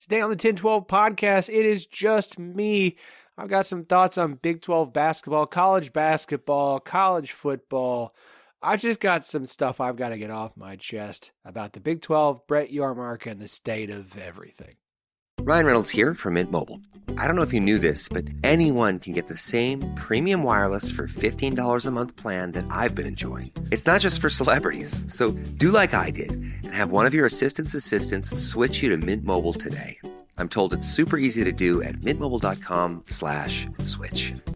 Today on the 1012 podcast, it is just me. I've got some thoughts on Big 12 basketball, college football. I've just got some stuff I've got to get off my chest about the Big 12, Brett Yormark, and the state of everything. Ryan Reynolds here from Mint Mobile. I don't know if you knew this, but anyone can get the same premium wireless for $15 a month plan that I've been enjoying. It's not just for celebrities. So do like I did and have one of your assistants switch you to Mint Mobile today. I'm told it's super easy to do at mintmobile.com/switch.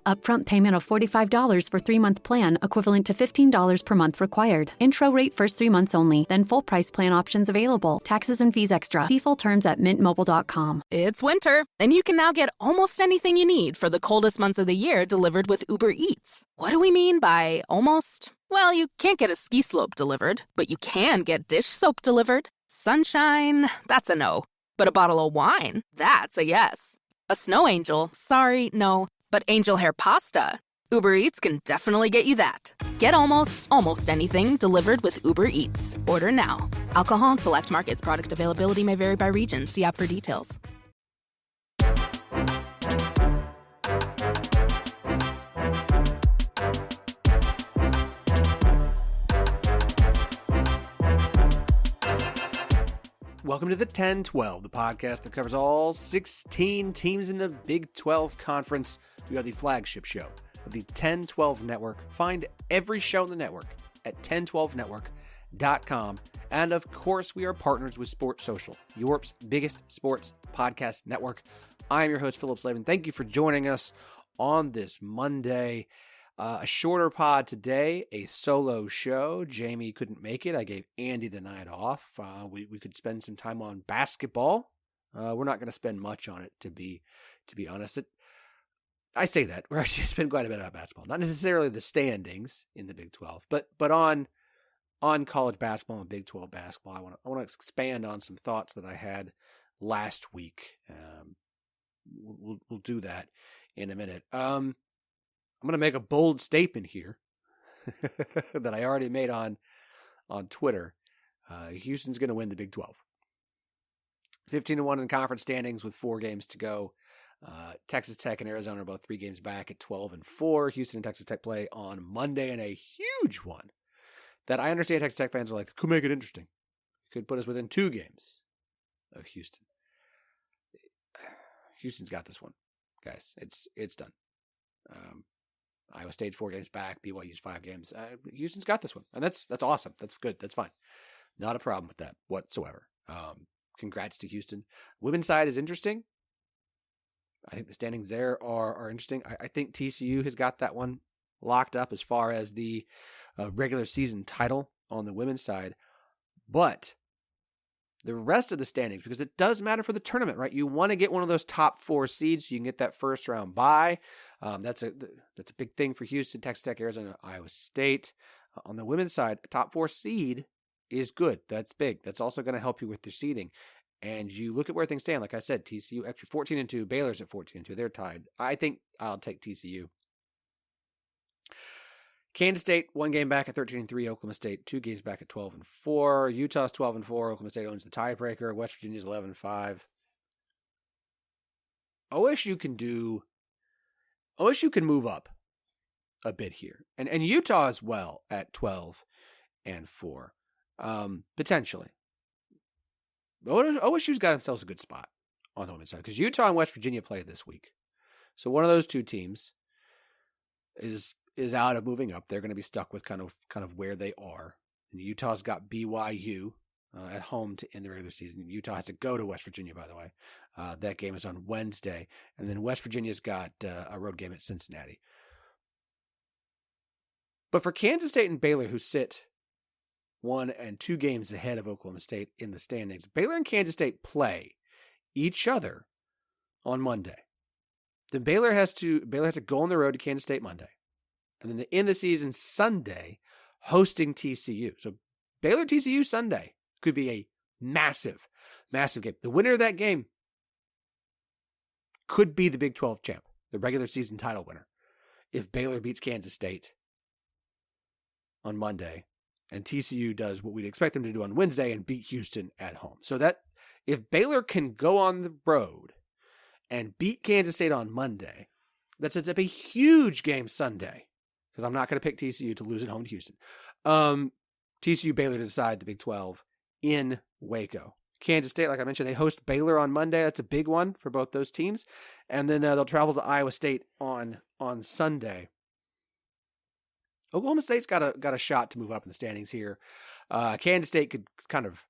Upfront payment of $45 for 3-month plan, equivalent to $15 per month required. Intro rate first 3 months only, then full price plan options available. Taxes and fees extra. See full terms at mintmobile.com. It's winter, and you can now get almost anything you need for the coldest months of the year delivered with Uber Eats. What do we mean by almost? Well, you can't get a ski slope delivered, but you can get dish soap delivered. Sunshine, that's a no. But a bottle of wine, that's a yes. A snow angel, sorry, no. But angel hair pasta, Uber Eats can definitely get you that. Get almost anything delivered with Uber Eats. Order now. Alcohol in select markets. Product availability may vary by region. See app for details. Welcome to the 1012, the podcast that covers all 16 teams in the Big 12 Conference. We are the flagship show of the 1012 Network. Find every show on the network at 1012network.com. And of course, we are partners with Sports Social, Europe's biggest sports podcast network. I am your host, Phillip. Thank you for joining us on this Monday. A shorter pod today, a solo show. Jamie couldn't make it. I gave Andy the night off. We could spend some time on basketball. We're not going to spend much on it, to be honest. I say that we're actually spend quite a bit about basketball, not necessarily the standings in the Big 12, but on college basketball and Big 12 basketball. I want to expand on some thoughts that I had last week. We'll do that in a minute. I'm going to make a bold statement here that I already made on Twitter. Houston's going to win the Big 12. 15-1 in the conference standings with 4 games to go. Texas Tech and Arizona are both 3 games back at 12-4. Houston and Texas Tech play on Monday in a huge one that I understand Texas Tech fans are like, could make it interesting. Could put us within 2 games of Houston. Houston's got this one, guys. It's done. Iowa State's 4 games back. BYU's 5 games. Houston's got this one, and that's awesome. That's good. That's fine. Not a problem with that whatsoever. Congrats to Houston. Women's side is interesting. I think the standings there are interesting. I think TCU has got that one locked up as far as the regular season title on the women's side, but the rest of the standings, because it does matter for the tournament, right? You want to get one of those top 4 seeds so you can get that first round bye. That's a big thing for Houston, Texas Tech, Arizona, Iowa State. On the women's side, a top 4 seed is good. That's big. That's also going to help you with your seeding. And you look at where things stand. Like I said, TCU actually 14-2. Baylor's at 14-2. They're tied. I think I'll take TCU. Kansas State, 1 game back at 13-3. Oklahoma State, 2 games back at 12-4. Utah's 12-4. Oklahoma State owns the tiebreaker. West Virginia's 11-5. OSU can move up a bit here. And Utah as well at 12-4. Potentially. OSU's got themselves a good spot on the women's side because Utah and West Virginia play this week. So one of those 2 teams is out of moving up. They're going to be stuck with kind of where they are. And Utah's got BYU at home to end the regular season. Utah has to go to West Virginia, by the way. That game is on Wednesday. And then West Virginia's got a road game at Cincinnati. But for Kansas State and Baylor, who sit 1 and 2 games ahead of Oklahoma State in the standings, Baylor and Kansas State play each other on Monday. Then Baylor has to go on the road to Kansas State Monday. And then the end of the season Sunday, hosting TCU. So Baylor TCU Sunday could be a massive, massive game. The winner of that game could be the Big 12 champ, the regular season title winner, if Baylor beats Kansas State on Monday and TCU does what we'd expect them to do on Wednesday and beat Houston at home. So that if Baylor can go on the road and beat Kansas State on Monday, that sets up a huge game Sunday, because I'm not going to pick TCU to lose at home to Houston. TCU Baylor to decide the Big 12 in Waco. Kansas State, like I mentioned, they host Baylor on Monday. That's a big one for both those teams. And then they'll travel to Iowa State on Sunday. Oklahoma State's got a shot to move up in the standings here. Kansas State could kind of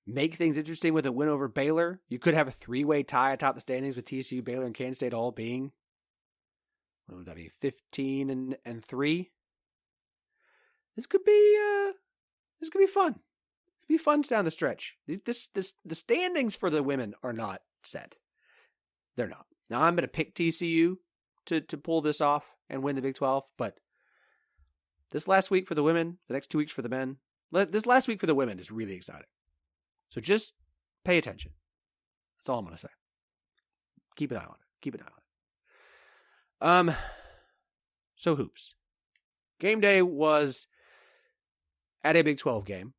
make things interesting with a win over Baylor. You could have a 3-way tie atop the standings with TCU, Baylor, and Kansas State all being, what would that be, 15 and 3? This could be fun. It'll be fun down the stretch. The standings for the women are not set. They're not. Now I'm going to pick TCU to pull this off and win the Big 12, but this last week for the women, the next 2 weeks for the men, this last week for the women is really exciting. So just pay attention. That's all I'm going to say. Keep an eye on it. So hoops. Game day was at a Big 12 game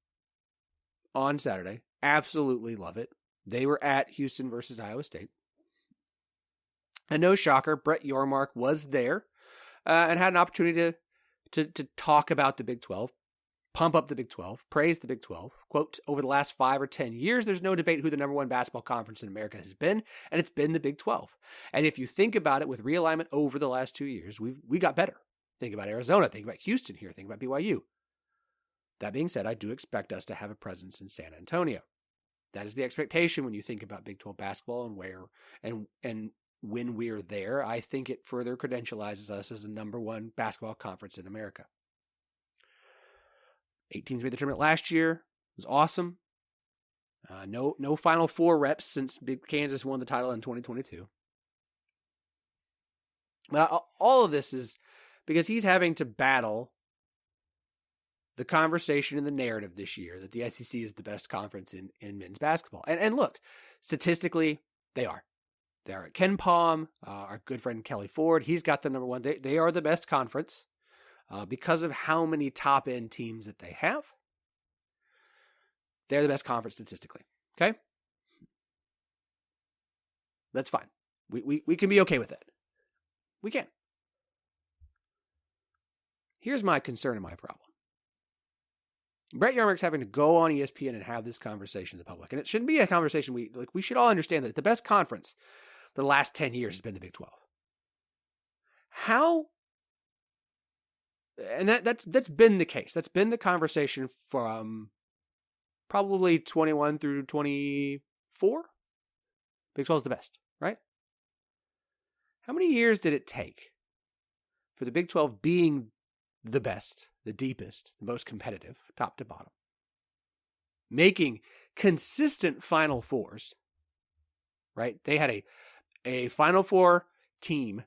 on Saturday. Absolutely love it. They were at Houston versus Iowa State. And no shocker, Brett Yormark was there and had an opportunity to talk about the Big 12, pump up the Big 12, praise the Big 12. Quote, over the last 5 or 10 years, there's no debate who the number one basketball conference in America has been, and it's been the Big 12. And if you think about it with realignment over the last 2 years, we got better. Think about Arizona, think about Houston here, think about BYU. That being said, I do expect us to have a presence in San Antonio. That is the expectation when you think about Big 12 basketball and where and when we're there. I think it further credentializes us as the number one basketball conference in America. 8 teams made the tournament last year. It was awesome. No Final Four reps since Kansas won the title in 2022. But all of this is because he's having to battle the conversation and the narrative this year that the SEC is the best conference in men's basketball. And look, statistically, they are. They are at Ken Palm, our good friend Kelly Ford. He's got the number one. They are the best conference because of how many top-end teams that they have. They're the best conference statistically. Okay? That's fine. We can be okay with that. We can. Here's my concern and my problem. Brett Yormark's having to go on ESPN and have this conversation with the public. And it shouldn't be a conversation we should all understand that the best conference the last 10 years has been the Big 12. How? And that's been the case. That's been the conversation from probably 21 through 24. Big 12 is the best, right? How many years did it take for the Big 12 being the best, the deepest, the most competitive, top to bottom, making consistent Final Fours, right? They had a Final Four team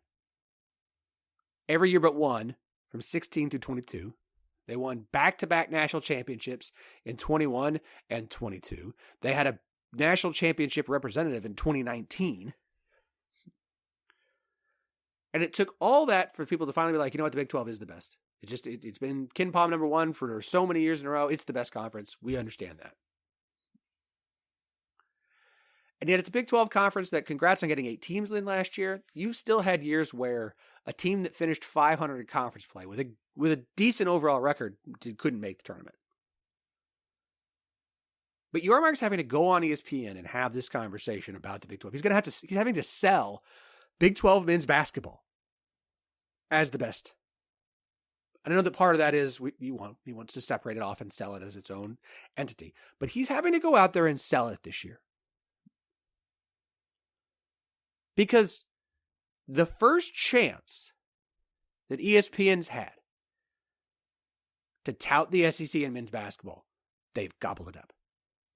every year but one from 16 through 22. They won back-to-back national championships in 21 and 22. They had a national championship representative in 2019. And it took all that for people to finally be like, you know what, the Big 12 is the best. It's been Ken Palm number one for so many years in a row. It's the best conference. We understand that. And yet it's a Big 12 conference that, congrats on getting 8 teams in last year. You still had years where a team that finished 500 in conference play with a decent overall record couldn't make the tournament. But Yormark's having to go on ESPN and have this conversation about the Big 12. He's having to sell Big 12 men's basketball as the best. I know that part of that is he wants to separate it off and sell it as its own entity. But he's having to go out there and sell it this year. Because the first chance that ESPN's had to tout the SEC in men's basketball, they've gobbled it up.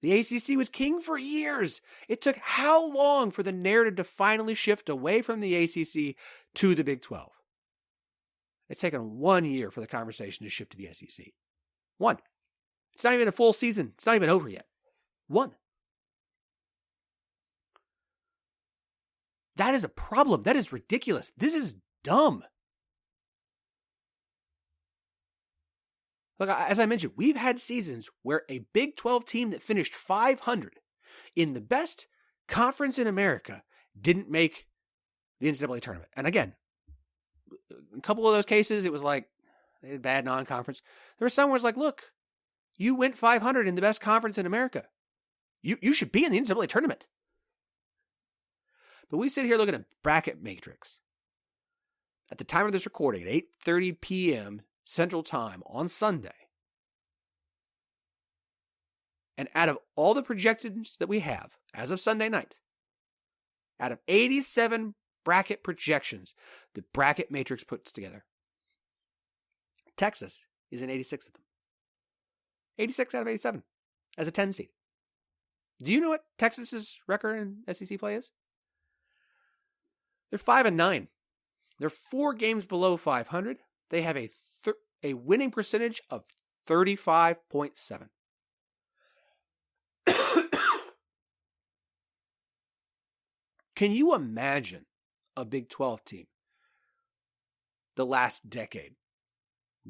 The ACC was king for years. It took how long for the narrative to finally shift away from the ACC to the Big 12? It's taken 1 year for the conversation to shift to the SEC. 1. It's not even a full season. It's not even over yet. 1. That is a problem. That is ridiculous. This is dumb. Look, as I mentioned, we've had seasons where a Big 12 team that finished 500 in the best conference in America didn't make the NCAA tournament. And again, a couple of those cases, it was like they had bad non-conference. There were some where it's like, look, you went 500 in the best conference in America. You should be in the NCAA tournament. But we sit here looking at bracket matrix. At the time of this recording, at 8:30 p.m. Central Time on Sunday. And out of all the projections that we have, as of Sunday night, out of 87 bracket projections the bracket matrix puts together, Texas is in 86 of them. 86 out of 87 as a 10 seed. Do you know what Texas's record in SEC play is? They're 5-9. They're 4 games below 500. They have a winning percentage of 35.7. Can you imagine a Big 12 team the last decade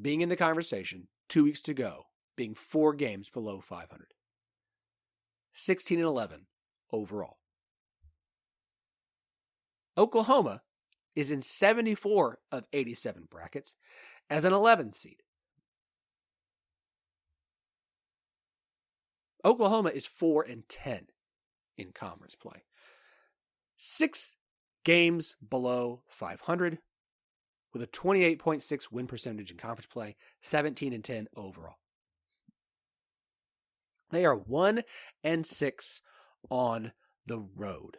being in the conversation 2 weeks to go, being 4 games below 500? 16-11 overall. Oklahoma is in 74 of 87 brackets as an 11 seed. Oklahoma is 4-10 in conference play. 6 games below 500 with a 28.6 win percentage in conference play, 17-10 overall. They are 1-6 on the road.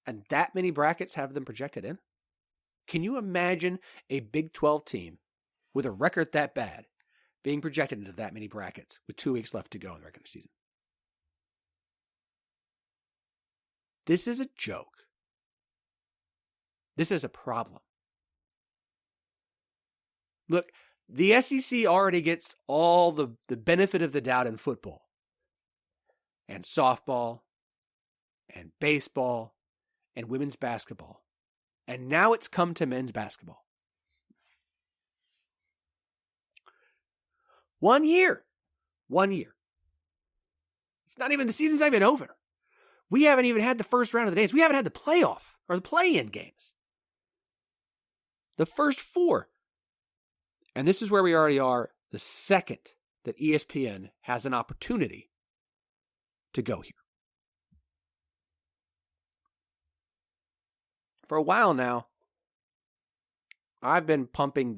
And that many brackets have them projected in? Can you imagine a Big 12 team with a record that bad being projected into that many brackets with 2 weeks left to go in the regular season? This is a joke. This is a problem. Look, the SEC already gets all the benefit of the doubt in football and softball and baseball and women's basketball. And now it's come to men's basketball. 1 year. 1 year. It's not even, the season's not even over. We haven't even had the first round of the dance. We haven't had the playoff or the play-in games. The first 4. And this is where we already are the second that ESPN has an opportunity to go here. For a while now, I've been pumping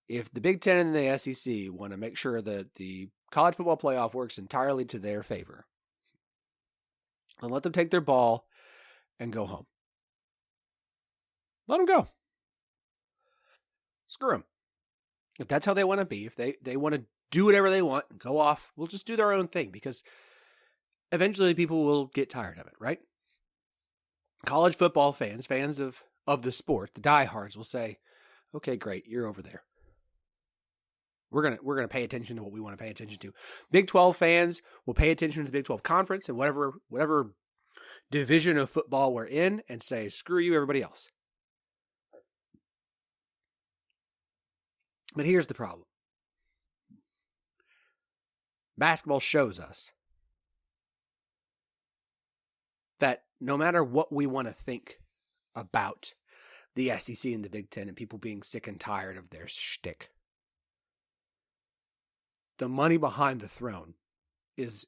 if the Big Ten and the SEC want to make sure that the college football playoff works entirely to their favor, and let them take their ball and go home. Let them go. Screw them. If that's how they want to be, if they want to do whatever they want and go off, we'll just do their own thing, because eventually people will get tired of it, right? College football fans of the sport, the diehards, will say, okay, great, you're over there. We're gonna pay attention to what we want to pay attention to. Big 12 fans will pay attention to the Big 12 conference and whatever division of football we're in, and say, screw you, everybody else. But here's the problem. Basketball shows us that no matter what we want to think about the SEC and the Big Ten and people being sick and tired of their shtick, the money behind the throne is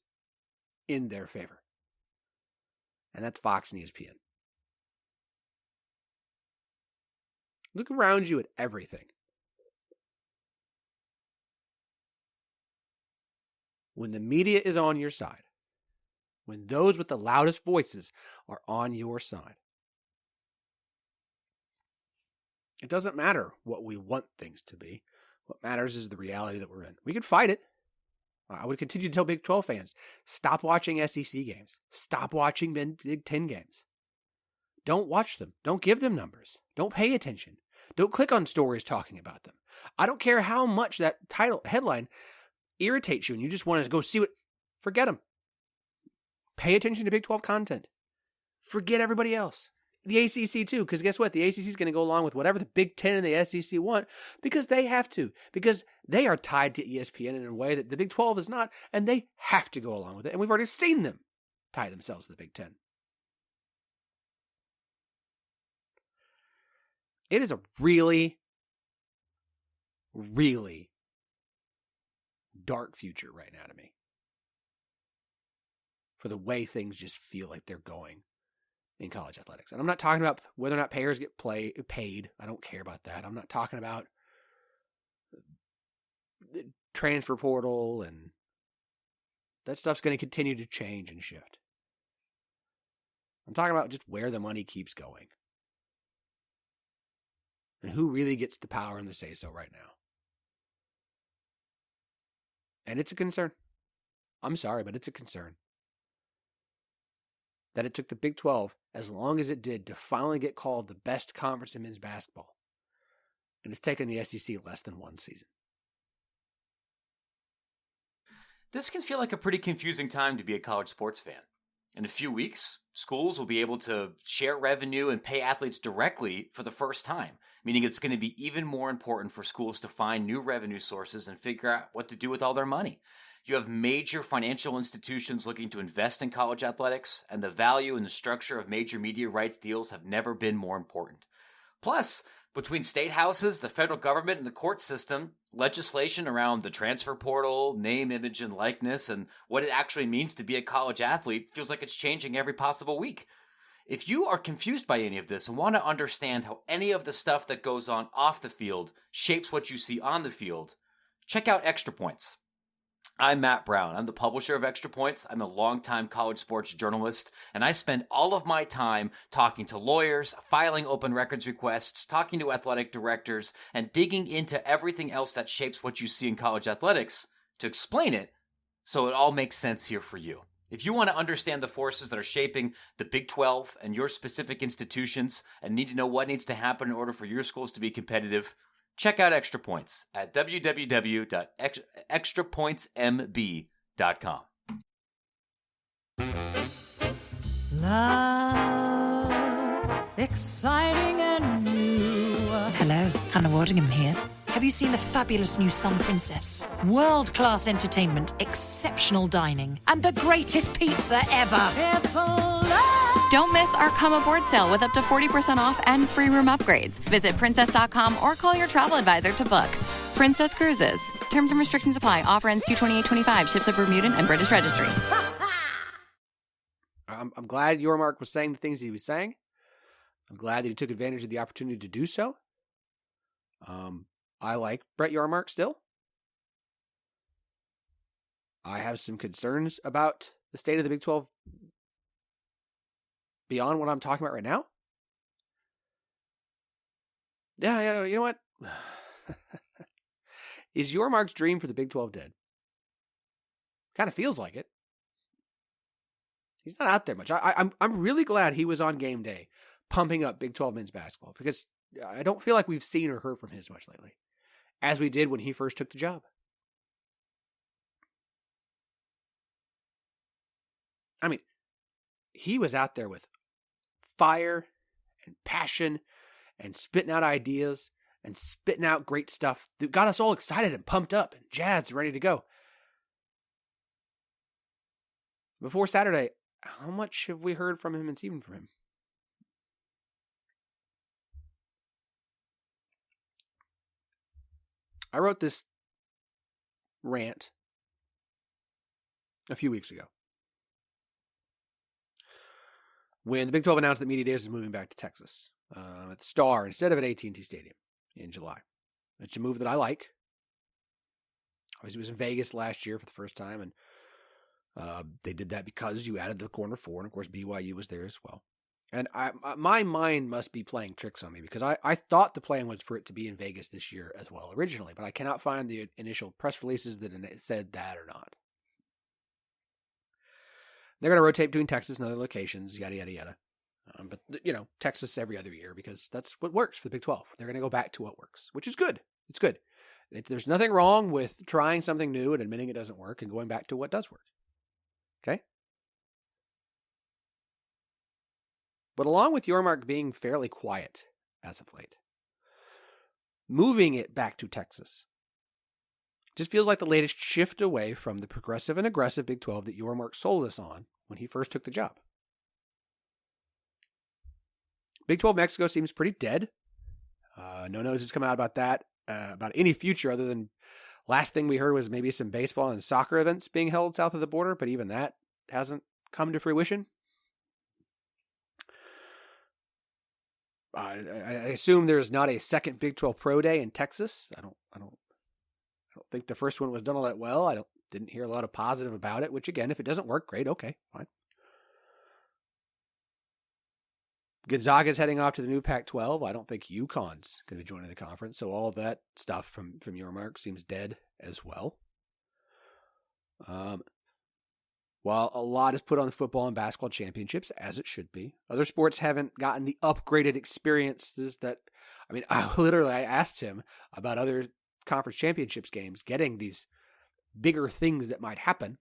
in their favor. And that's Fox and ESPN. Look around you at everything. When the media is on your side, when those with the loudest voices are on your side, it doesn't matter what we want things to be. What matters is the reality that we're in. We could fight it. I would continue to tell Big 12 fans, stop watching SEC games. Stop watching Big 10 games. Don't watch them. Don't give them numbers. Don't pay attention. Don't click on stories talking about them. I don't care how much that headline irritates you and you just want to go see what. Forget them. Pay attention to Big 12 content. Forget everybody else. the ACC too, because guess what? The ACC is going to go along with whatever the Big Ten and the SEC want because they have to, because they are tied to ESPN in a way that the Big 12 is not, and they have to go along with it. And we've already seen them tie themselves to the Big Ten. It is a really, really dark future right now to me for the way things just feel like they're going in college athletics. And I'm not talking about whether or not players get paid. I don't care about that. I'm not talking about the transfer portal, and that stuff's going to continue to change and shift. I'm talking about just where the money keeps going and who really gets the power and the say-so right now. And it's a concern. I'm sorry, but it's a concern that it took the Big 12 as long as it did to finally get called the best conference in men's basketball. And it's taken the SEC less than one season. This can feel like a pretty confusing time to be a college sports fan. In a few weeks, schools will be able to share revenue and pay athletes directly for the first time, meaning it's going to be even more important for schools to find new revenue sources and figure out what to do with all their money. You have major financial institutions looking to invest in college athletics, and the value and the structure of major media rights deals have never been more important. Plus, between state houses, the federal government, and the court system, legislation around the transfer portal, name, image, and likeness, and what it actually means to be a college athlete feels like it's changing every possible week. If you are confused by any of this and want to understand how any of the stuff that goes on off the field shapes what you see on the field, check out Extra Points. I'm Matt Brown. I'm the publisher of Extra Points. I'm a longtime college sports journalist, and I spend all of my time talking to lawyers, filing open records requests, talking to athletic directors, and digging into everything else that shapes what you see in college athletics to explain it so it all makes sense here for you. If you want to understand the forces that are shaping the Big 12 and your specific institutions and need to know what needs to happen in order for your schools to be competitive, check out Extra Points at www.extrapointsmb.com. Love, exciting and new. Hello, Hannah Waddingham here. Have you seen the fabulous new Sun Princess? World-class entertainment, exceptional dining, and the greatest pizza ever. It's a love. Don't miss our Come Aboard sale with up to 40% off and free room upgrades. Visit princess.com or call your travel advisor to book. Princess Cruises. Terms and restrictions apply. Offer ends 2/28/25. Ships of Bermudan and British Registry. I'm glad Yormark was saying the things he was saying. I'm glad that he took advantage of the opportunity to do so. I like Brett Yormark still. I have some concerns about the state of the Big 12 beyond what I'm talking about right now. Yeah, you know what? Is Yormark's dream for the Big 12 dead? Kind of feels like it. He's not out there much. I'm really glad he was on game day pumping up Big 12 men's basketball, because I don't feel like we've seen or heard from him as much lately as we did when he first took the job. I mean, he was out there with fire and passion and spitting out ideas and spitting out great stuff that got us all excited and pumped up and jazzed and ready to go. Before Saturday, how much have we heard from him and seen from him? I wrote this rant a few weeks ago when the Big 12 announced that Media Days was moving back to Texas at the Star instead of at AT&T Stadium in July. It's a move that I like. Obviously, it was in Vegas last year for the first time, and they did that because you added the Corner 4, and of course BYU was there as well. And my mind must be playing tricks on me, because I thought the plan was for it to be in Vegas this year as well originally, but I cannot find the initial press releases that said that or not. They're going to rotate between Texas and other locations, yada, yada, yada. But, Texas every other year, because that's what works for the Big 12. They're going to go back to what works, which is good. It's good. There's nothing wrong with trying something new and admitting it doesn't work and going back to what does work. Okay? But along with Yormark being fairly quiet as of late, moving it back to Texas just feels like the latest shift away from the progressive and aggressive Big 12 that Yormark sold us on when he first took the job. Big 12 Mexico seems pretty dead. No news has come out about that, about any future other than last thing we heard was maybe some baseball and soccer events being held south of the border, but even that hasn't come to fruition. I assume there's not a second Big 12 Pro Day in Texas. I don't think the first one was done all that well. I didn't hear a lot of positive about it, which again, if it doesn't work, great, okay, fine. Gonzaga's heading off to the new Pac-12. I don't think UConn's going to be joining the conference, so all of that stuff from Yormark seems dead as well. While a lot is put on football and basketball championships, as it should be, other sports haven't gotten the upgraded experiences that, I asked him about other conference championships games getting these bigger things that might happen.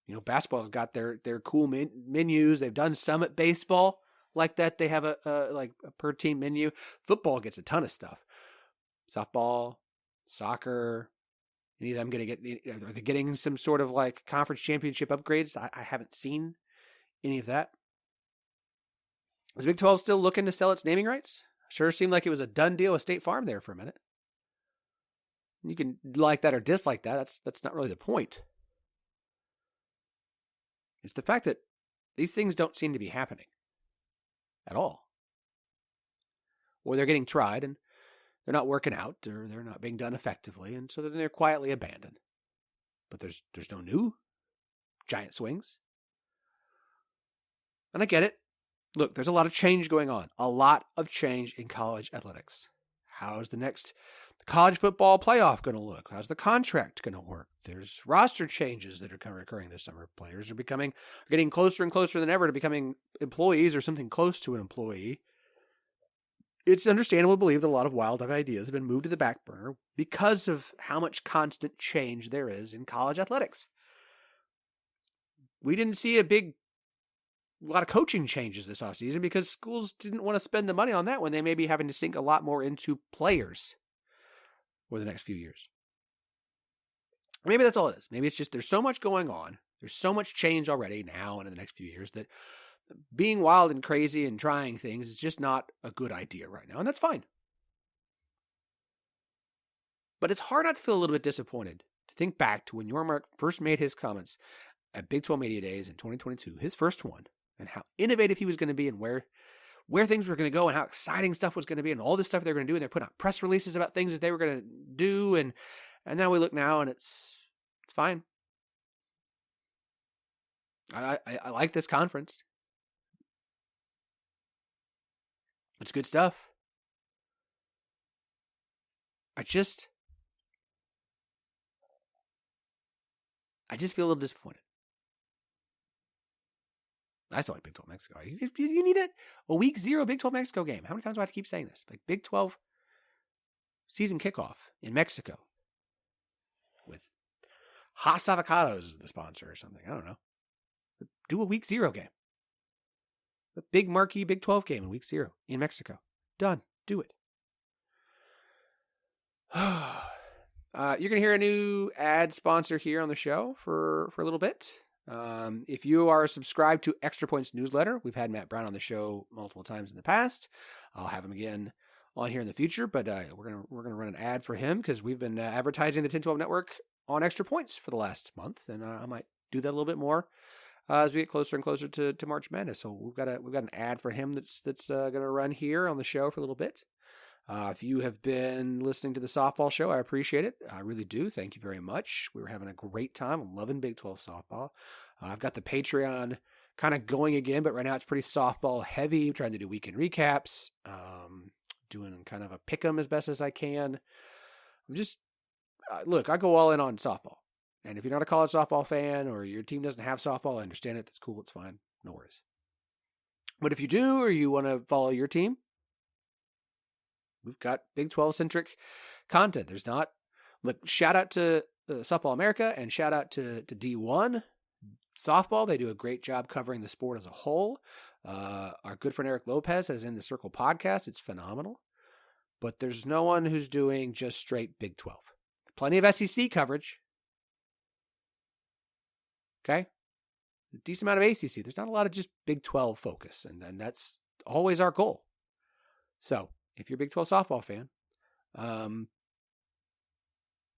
You know, basketball's got their cool menus. They've done Summit Baseball like that. They have a per team menu. Football gets a ton of stuff. Softball, soccer. Any of them are they getting some sort of like conference championship upgrades? I haven't seen any of that. Is Big 12 still looking to sell its naming rights? Sure seemed like it was a done deal with State Farm there for a minute. You can like that or dislike that. That's not really the point. It's the fact that these things don't seem to be happening at all. Or they're getting tried and they're not working out, or they're not being done effectively, and so then they're quietly abandoned. But there's no new giant swings. And I get it. Look, there's a lot of change going on. A lot of change in college athletics. How is the next college football playoff going to look? How's the contract going to work? There's roster changes that are occurring this summer. Players are getting closer and closer than ever to becoming employees or something close to an employee. It's understandable to believe that a lot of wild ideas have been moved to the back burner because of how much constant change there is in college athletics. We didn't see a lot of coaching changes this offseason because schools didn't want to spend the money on that when they may be having to sink a lot more into players for the next few years. Maybe that's all it is. Maybe it's just there's so much going on. There's so much change already now and in the next few years that being wild and crazy and trying things is just not a good idea right now, and that's fine. But it's hard not to feel a little bit disappointed to think back to when Yormark first made his comments at Big 12 Media Days in 2022, his first one, and how innovative he was going to be and where things were going to go and how exciting stuff was going to be and all this stuff they're going to do, and they're putting out press releases about things that they were going to do, and now we look now and it's fine. I like this conference. It's good stuff. I just feel a little disappointed. I still like Big 12 Mexico. You need a week 0 Big 12 Mexico game. How many times do I have to keep saying this? Like Big 12 season kickoff in Mexico with Haas Avocados as the sponsor or something. I don't know. But do a week 0 game. A big marquee Big 12 game in week 0 in Mexico. Done. Do it. You're going to hear a new ad sponsor here on the show for a little bit. If you are subscribed to Extra Points newsletter, we've had Matt Brown on the show multiple times in the past. I'll have him again on here in the future, but we're gonna run an ad for him because we've been advertising the 10-12 network on Extra Points for the last month, and I might do that a little bit more as we get closer and closer to March Madness. So we've got an ad for him that's going to run here on the show for a little bit. If you have been listening to the softball show, I appreciate it. I really do. Thank you very much. We were having a great time. I'm loving Big 12 softball. I've got the Patreon kind of going again, but right now it's pretty softball heavy. I'm trying to do weekend recaps, doing kind of a pick 'em as best as I can. I'm just, look, I go all in on softball. And if you're not a college softball fan or your team doesn't have softball, I understand it. That's cool. It's fine. No worries. But if you do, or you want to follow your team, we've got Big 12-centric content. There's not, look, shout out to Softball America and shout out to D1 Softball. They do a great job covering the sport as a whole. Our good friend Eric Lopez has In the Circle podcast. It's phenomenal. But there's no one who's doing just straight Big 12. Plenty of SEC coverage. Okay? A decent amount of ACC. There's not a lot of just Big 12 focus. And that's always our goal. So, if you're a Big 12 softball fan,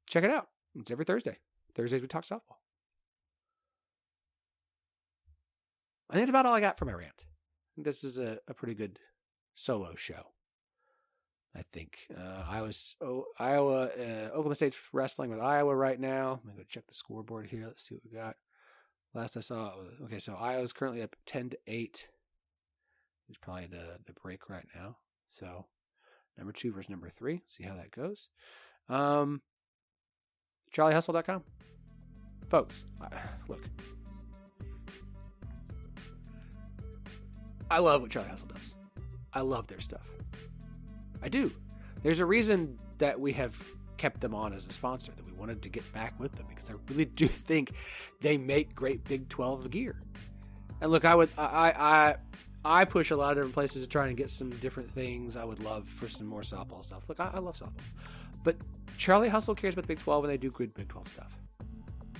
check it out. It's every Thursday. Thursdays we talk softball. I think that's about all I got for my rant. This is a pretty good solo show. I think Iowa, Oklahoma State's wrestling with Iowa right now. I'm going to go check the scoreboard here. Let's see what we got. Last I saw, okay, so Iowa's currently up 10-8. It's probably the break right now. So number 2 versus number 3. See how that goes. CharlieHustle.com. Folks, look. I love what Charlie Hustle does. I love their stuff. I do. There's a reason that we have kept them on as a sponsor, that we wanted to get back with them, because I really do think they make great Big 12 gear. And look, I push a lot of different places to try and get some different things. I would love for some more softball stuff. Look, I love softball. But Charlie Hustle cares about the Big 12, and they do good Big 12 stuff.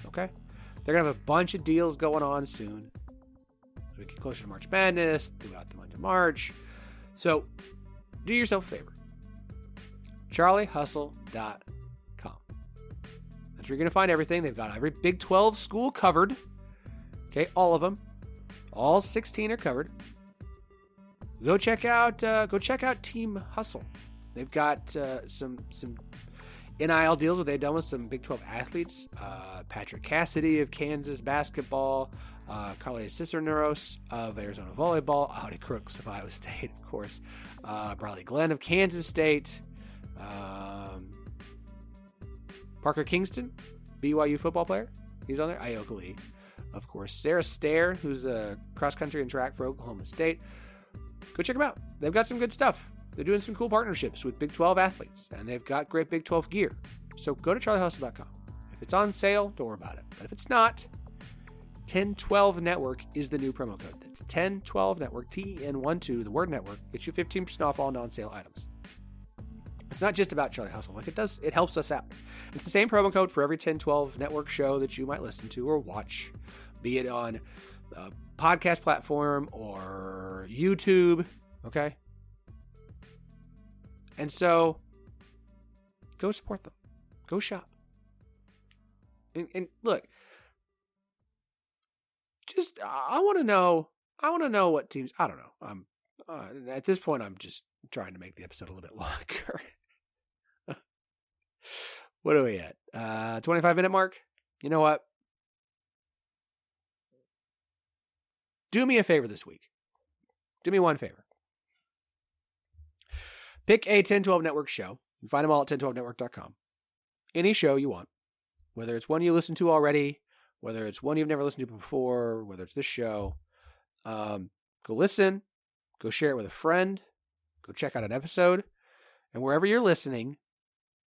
Okay? They're going to have a bunch of deals going on soon. As we get closer to March Madness, throughout the month of March. So, do yourself a favor. CharlieHustle.com. That's where you're going to find everything. They've got every Big 12 school covered. Okay, all of them. All 16 are covered. Go check out Team Hustle. They've got some NIL deals what they've done with some Big 12 athletes. Patrick Cassidy of Kansas basketball. Carly Cisneros of Arizona volleyball. Audie Crooks of Iowa State, of course. Bradley Glenn of Kansas State. Parker Kingston, BYU football player. He's on there. Ioka Lee, of course. Sarah Stair, who's a cross-country and track for Oklahoma State. Go check them out. They've got some good stuff. They're doing some cool partnerships with Big 12 athletes, and they've got great Big 12 gear. So go to charliehustle.com. If it's on sale, don't worry about it. But if it's not, 1012 Network is the new promo code. That's 1012 Network, TEN12, the word network, gets you 15% off all non-sale items. It's not just about Charlie Hustle. Like, it helps us out. It's the same promo code for every 1012 Network show that you might listen to or watch, be it on a podcast platform or YouTube, okay? And so, go support them. Go shop. And look, just, I want to know what teams, I don't know. At this point, I'm just trying to make the episode a little bit longer. What are we at? 25-minute mark? You know what? Do me a favor this week. Do me one favor. Pick a 1012 Network show. You can find them all at 1012network.com. Any show you want. Whether it's one you listened to already, whether it's one you've never listened to before, whether it's this show. Go listen. Go share it with a friend. Go check out an episode. And wherever you're listening,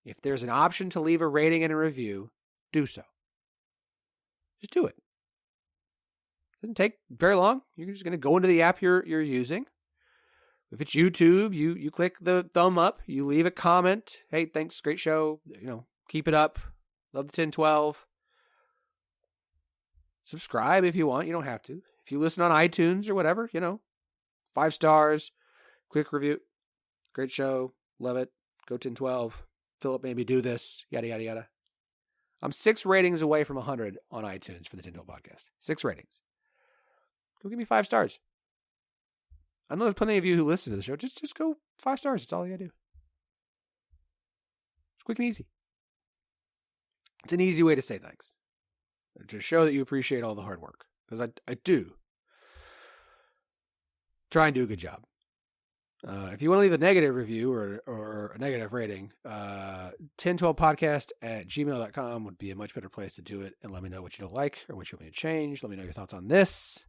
if there's an option to leave a rating and a review, do so. Just do it. It doesn't take very long. You're just going to go into the app you're using. If it's YouTube, you click the thumb up. You leave a comment. Hey, thanks, great show. Keep it up. Love the 1012. Subscribe if you want. You don't have to. If you listen on iTunes or whatever, 5 stars, quick review. Great show. Love it. Go 1012. Phillip made me do this. Yada, yada, yada. I'm 6 ratings away from 100 on iTunes for the 1012 podcast. 6 ratings. Go give me 5 stars. I know there's plenty of you who listen to the show. Just go 5 stars. That's all you gotta do. It's quick and easy. It's an easy way to say thanks. To show that you appreciate all the hard work. Because I do. Try and do a good job. If you want to leave a negative review or a negative rating, 1012podcast@gmail.com would be a much better place to do it. And let me know what you don't like or what you want me to change. Let me know your thoughts on this.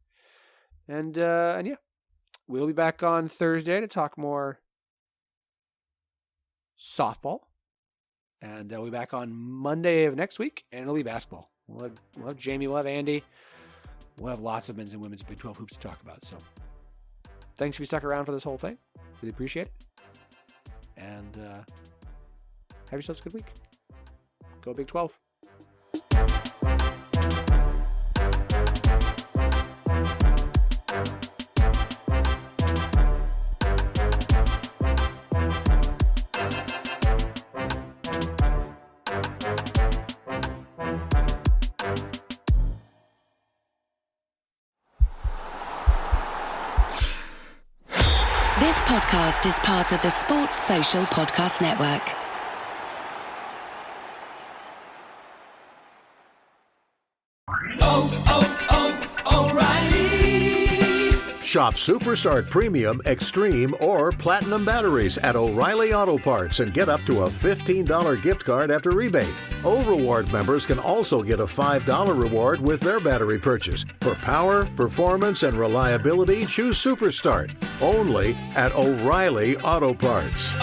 And yeah, we'll be back on Thursday to talk more softball. And we'll be back on Monday of next week, and it'll be basketball. We'll have Jamie, we'll have Andy. We'll have lots of men's and women's Big 12 hoops to talk about. So thanks if you stuck around for this whole thing. Really appreciate it. And have yourselves a good week. Go Big 12. This podcast is part of the Sports Social Podcast Network. O'Reilly! Shop Superstart Premium, Extreme, or Platinum batteries at O'Reilly Auto Parts and get up to a $15 gift card after rebate. O-Reward members can also get a $5 reward with their battery purchase. For power, performance, and reliability, choose Superstart. Only at O'Reilly Auto Parts.